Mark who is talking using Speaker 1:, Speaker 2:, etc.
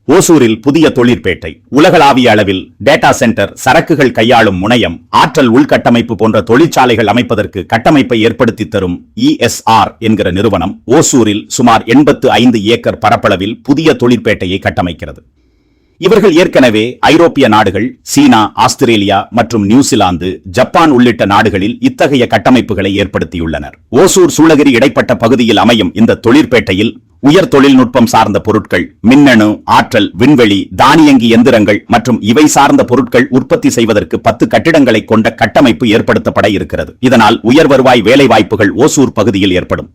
Speaker 1: ஓசூரில் புதிய தொழிற்பேட்டை. உலகளாவிய அளவில் டேட்டா சென்டர், சரக்குகள் கையாளும் முனையம், ஆற்றல் உள்கட்டமைப்பு போன்ற தொழிற்சாலைகள் அமைப்பதற்கு கட்டமைப்பை ஏற்படுத்தி தரும் ESR என்கிற நிறுவனம் ஓசூரில் சுமார் 85 ஏக்கர் பரப்பளவில் புதிய தொழிற்பேட்டையை கட்டமைக்கிறது. இவர்கள் ஏற்கனவே ஐரோப்பிய நாடுகள், சீனா, ஆஸ்திரேலியா மற்றும் நியூசிலாந்து, ஜப்பான் உள்ளிட்ட நாடுகளில் இத்தகைய கட்டமைப்புகளை ஏற்படுத்தியுள்ளனர். ஓசூர் சூளகிரி இடைப்பட்ட பகுதியில் அமையும் இந்த தொழிற்பேட்டையில் உயர் தொழில்நுட்பம் சார்ந்த பொருட்கள், மின்னணு, ஆற்றல், விண்வெளி, தானியங்கி எந்திரங்கள் மற்றும் இவை சார்ந்த பொருட்கள் உற்பத்தி செய்வதற்கு 10 கட்டிடங்களை கொண்ட கட்டமைப்பு ஏற்படுத்தப்பட இருக்கிறது. இதனால் உயர் வருவாய் வேலை வாய்ப்புகள் ஓசூர் பகுதியில் ஏற்படும்.